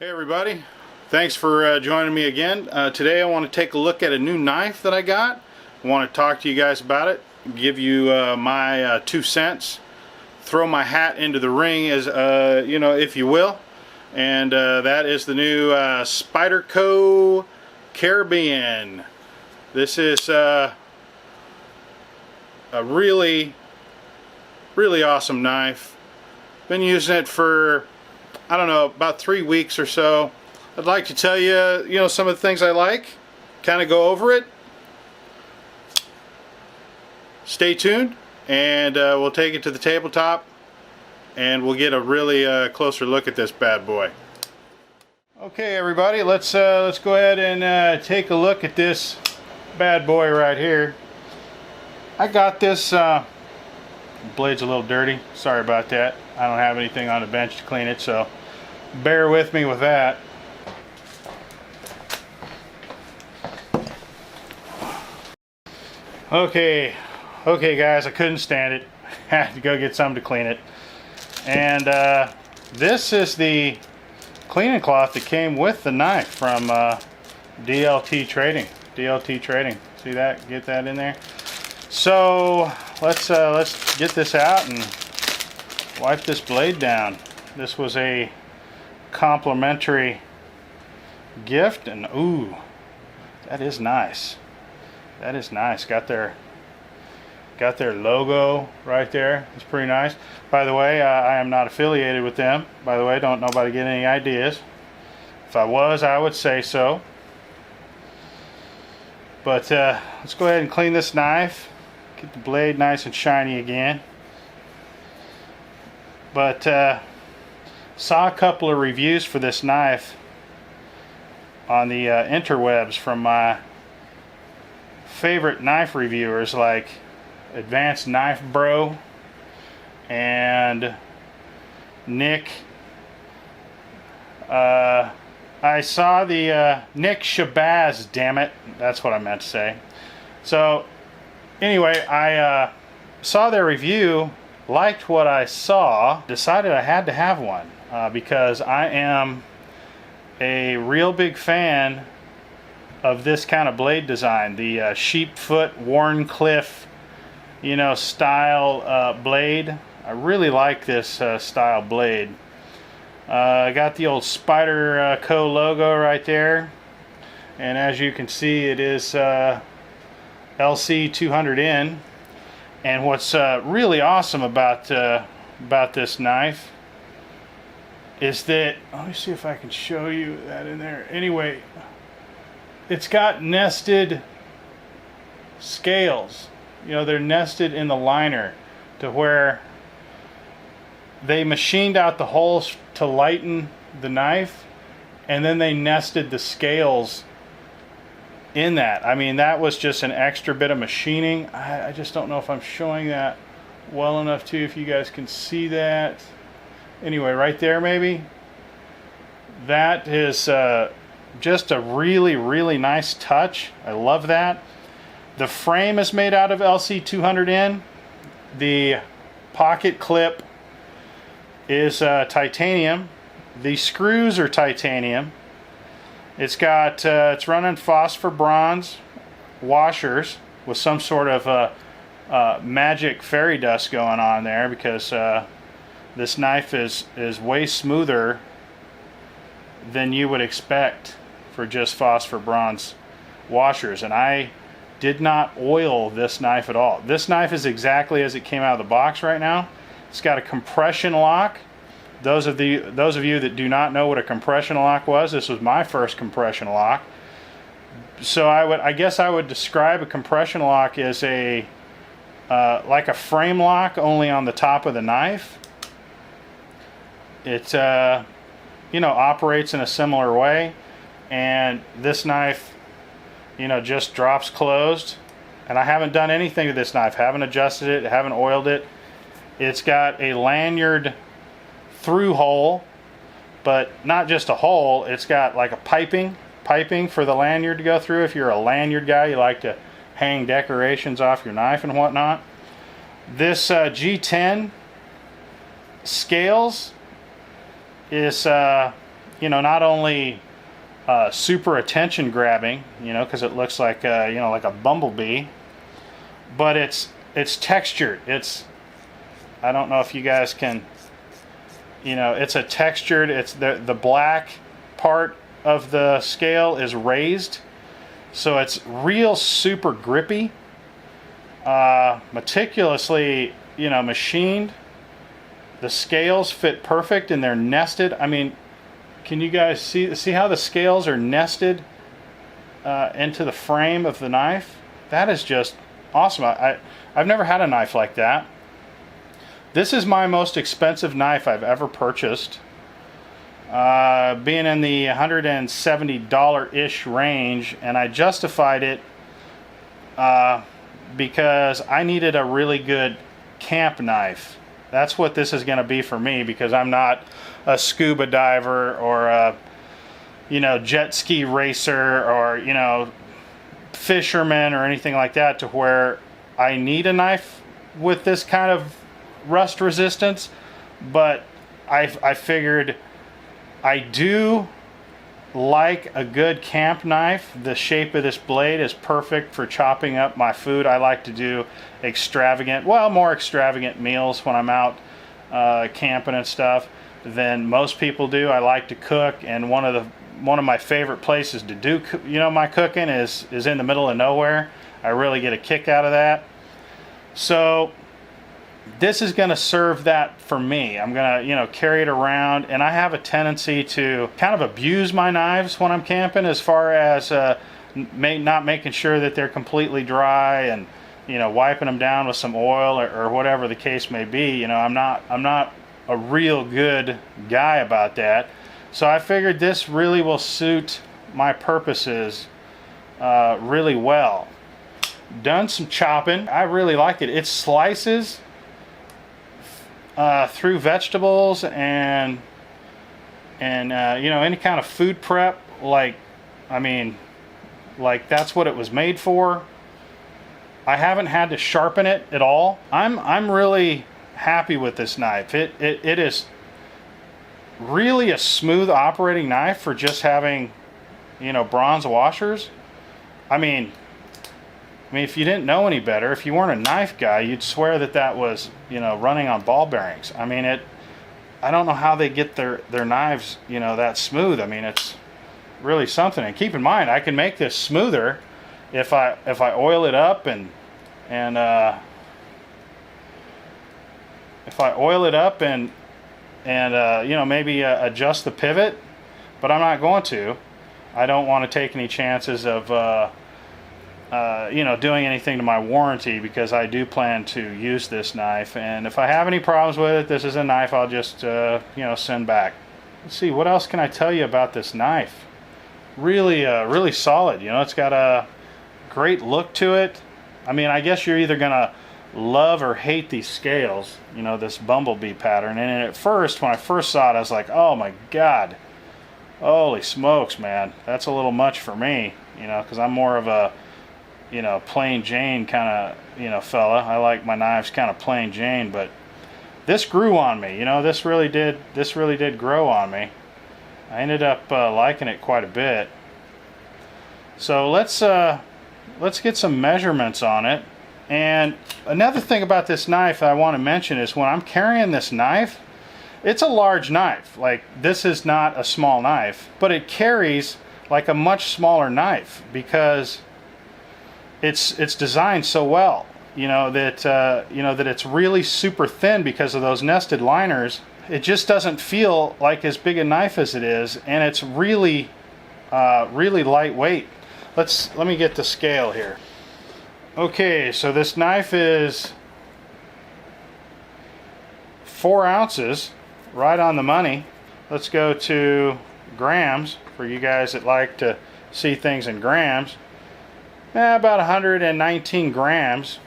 Hey everybody, thanks for joining me again. Today I want to take a look at a new knife that I got. I want to talk to you guys about it, give you my 2 cents, throw my hat into the ring, as you know, if you will. And that is the new Spyderco Caribbean. This is a really awesome knife. Been using it for, I don't know, about 3 weeks or so. I'd like to tell you, some of the things I like, kind of go over it. Stay tuned, and we'll take it to the tabletop, and we'll get a really closer look at this bad boy. Okay, everybody, let's go ahead and take a look at this bad boy right here. I got this. Blade's a little dirty. Sorry about that. I don't have anything on the bench to clean it, so bear with me with that. Okay guys, I couldn't stand it. Had to go get something to clean it. And this is the cleaning cloth that came with the knife from DLT Trading. See that? Get that in there. So let's get this out and wipe this blade down. This was a complimentary gift, and ooh, that is nice. That is nice. Got their logo right there. It's pretty nice. By the way, I am not affiliated with them. By the way, don't nobody get any ideas. If I was, I would say so. But let's go ahead and clean this knife. Get the blade nice and shiny again. But saw a couple of reviews for this knife on the interwebs from my favorite knife reviewers like Advanced Knife Bro and Nick. I saw the Nick Shabazz, damn it, that's what I meant to say. So anyway, I saw their review, liked what I saw, decided I had to have one because I am a real big fan of this kind of blade design, the sheepfoot Warncliffe, style blade. I really like this style blade. I got the old Spyderco logo right there, and as you can see, it is LC200N. And what's really awesome about this knife is that, let me see if I can show you that in there. Anyway, it's got nested scales. They're nested in the liner to where they machined out the holes to lighten the knife, and then they nested the scales in that. I mean, that was just an extra bit of machining. I just don't know if I'm showing that well enough to, if you guys can see that. Anyway, right there maybe. That is just a really nice touch. I love that. The frame is made out of LC200N. The pocket clip is titanium. The screws are titanium. It's got it's running phosphor bronze washers with some sort of magic fairy dust going on there, because this knife is way smoother than you would expect for just phosphor bronze washers. And I did not oil this knife at all. This knife is exactly as it came out of the box right now. It's got a compression lock. Those of you that do not know what a compression lock was, this was my first compression lock. So I guess I would describe a compression lock as a like a frame lock, only on the top of the knife. It operates in a similar way, and this knife just drops closed. And I haven't done anything to this knife, haven't adjusted it, haven't oiled it. It's got a lanyard through hole, but not just a hole, it's got like a piping for the lanyard to go through. If you're a lanyard guy, you like to hang decorations off your knife and whatnot. This G10 scales is you know, not only super attention grabbing, you know, because it looks like you know, like a bumblebee, but it's textured. It's, I don't know if you guys can, you know, it's a textured, it's the black part of the scale is raised, so it's real super grippy, meticulously, you know, machined. The scales fit perfect and they're nested. I mean, can you guys see how the scales are nested into the frame of the knife? That is just awesome. I've never had a knife like that. This is my most expensive knife I've ever purchased, being in the $170-ish range, and I justified it because I needed a really good camp knife. That's what this is going to be for me, because I'm not a scuba diver or a, you know, jet ski racer or, you know, fisherman or anything like that, to where I need a knife with this kind of rust resistance. But I figured I do like a good camp knife. The shape of this blade is perfect for chopping up my food. I like to do extravagant, well, more extravagant meals when I'm out camping and stuff than most people do. I like to cook, and one of my favorite places to do, you know, my cooking is in the middle of nowhere. I really get a kick out of that. So this is going to serve that for me. I'm going to, you know, carry it around, and I have a tendency to kind of abuse my knives when I'm camping, as far as not making sure that they're completely dry, and, you know, wiping them down with some oil or whatever the case may be. You know, I'm not a real good guy about that. So I figured this really will suit my purposes really well. Done some chopping. I really like it. It slices through vegetables and you know, any kind of food prep. Like, I mean, like, that's what it was made for. I haven't had to sharpen it at all. I'm really happy with this knife. It is really a smooth operating knife for just having, you know, bronze washers. I mean, if you didn't know any better, if you weren't a knife guy, you'd swear that was, you know, running on ball bearings. I mean, I don't know how they get their knives, you know, that smooth. I mean, it's really something. And keep in mind, I can make this smoother if I oil it up and if I oil it up and you know, maybe adjust the pivot, but I'm not going to. I don't want to take any chances of you know, doing anything to my warranty, because I do plan to use this knife, and if I have any problems with it, this is a knife I'll just you know, send back. Let's see, what else can I tell you about this knife? Really really solid. You know, it's got a great look to it. I mean, I guess you're either gonna love or hate these scales, you know, this bumblebee pattern. And at first, when I first saw it, I was like, oh my god, holy smokes, man, that's a little much for me, you know, because I'm more of a, you know, plain Jane kind of, you know, fella. I like my knives kind of plain Jane, but this grew on me. You know, this really did grow on me. I ended up liking it quite a bit. So let's get some measurements on it. And another thing about this knife I want to mention is, when I'm carrying this knife, it's a large knife. Like, this is not a small knife, but it carries like a much smaller knife, because it's designed so well, you know, that it's really super thin because of those nested liners. It just doesn't feel like as big a knife as it is, and it's really really lightweight. Let me get the scale here. Okay, so this knife is 4 ounces, right on the money. Let's go to grams for you guys that like to see things in grams. About 119 grams.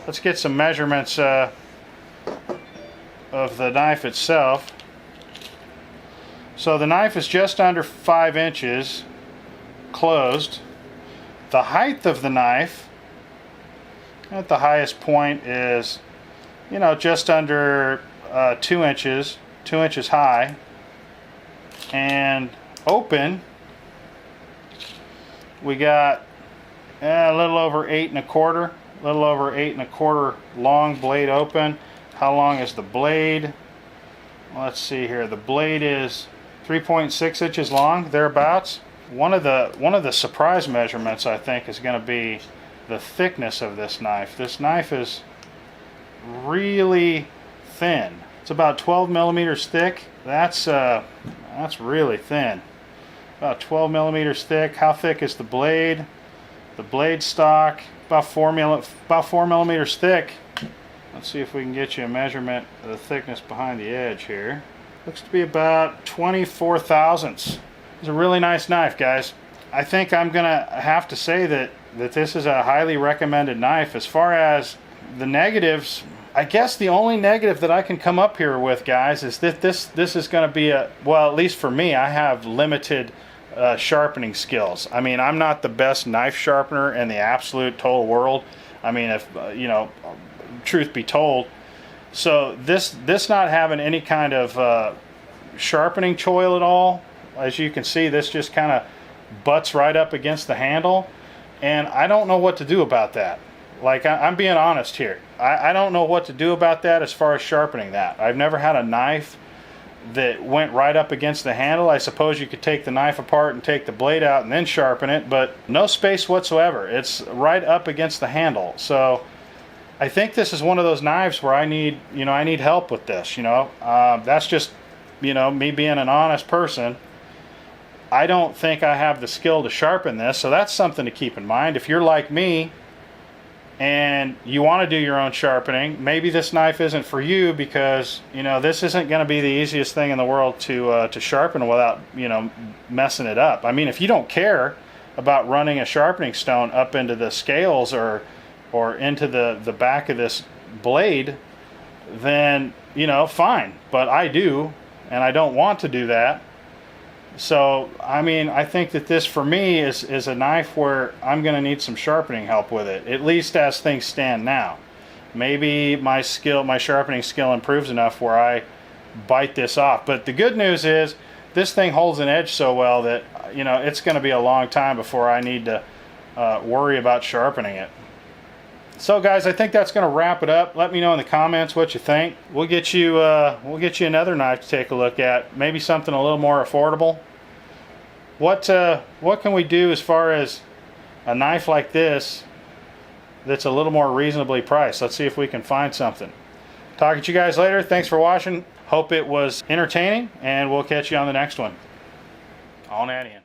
Let's get some measurements of the knife itself. So the knife is just under 5 inches closed. The height of the knife at the highest point is, you know, just under 2 inches high. and open, we got a little over 8 1/4, a little over 8 1/4 long blade open. How long is the blade? Let's see here. The blade is 3.6 inches long, thereabouts. One of the surprise measurements, I think, is going to be the thickness of this knife. This knife is really thin. It's about 12 millimeters thick. That's really thin. About 12 millimeters thick. How thick is the blade? The blade stock about 4 millimeters thick. Let's see if we can get you a measurement of the thickness behind the edge here. Looks to be about 24 thousandths. It's a really nice knife, guys. I think I'm gonna have to say that this is a highly recommended knife. As far as the negatives, I guess the only negative that I can come up here with, guys, is that this is going to be well, at least for me, I have limited sharpening skills. I mean, I'm not the best knife sharpener in the absolute total world. I mean, if you know, truth be told. So this not having any kind of sharpening choil at all, as you can see, this just kind of butts right up against the handle, and I don't know what to do about that. Like, I'm being honest here. I don't know what to do about that as far as sharpening that. I've never had a knife that went right up against the handle. I suppose you could take the knife apart and take the blade out and then sharpen it, but no space whatsoever. It's right up against the handle. So I think this is one of those knives where I need help with this. That's just, me being an honest person. I don't think I have the skill to sharpen this, so that's something to keep in mind. If you're like me and you want to do your own sharpening, maybe this knife isn't for you, because this isn't going to be the easiest thing in the world to sharpen without messing it up. I mean, if you don't care about running a sharpening stone up into the scales or into the back of this blade, then fine. But I do, and I don't want to do that. So, I mean, I think that this, for me, is a knife where I'm going to need some sharpening help with it, at least as things stand now. Maybe my sharpening skill improves enough where I bite this off. But the good news is, this thing holds an edge so well that, it's going to be a long time before I need to worry about sharpening it. So, guys, I think that's going to wrap it up. Let me know in the comments what you think. We'll get you another knife to take a look at. Maybe something a little more affordable. What can we do as far as a knife like this that's a little more reasonably priced? Let's see if we can find something. Talking to you guys later. Thanks for watching. Hope it was entertaining, and we'll catch you on the next one. On that end.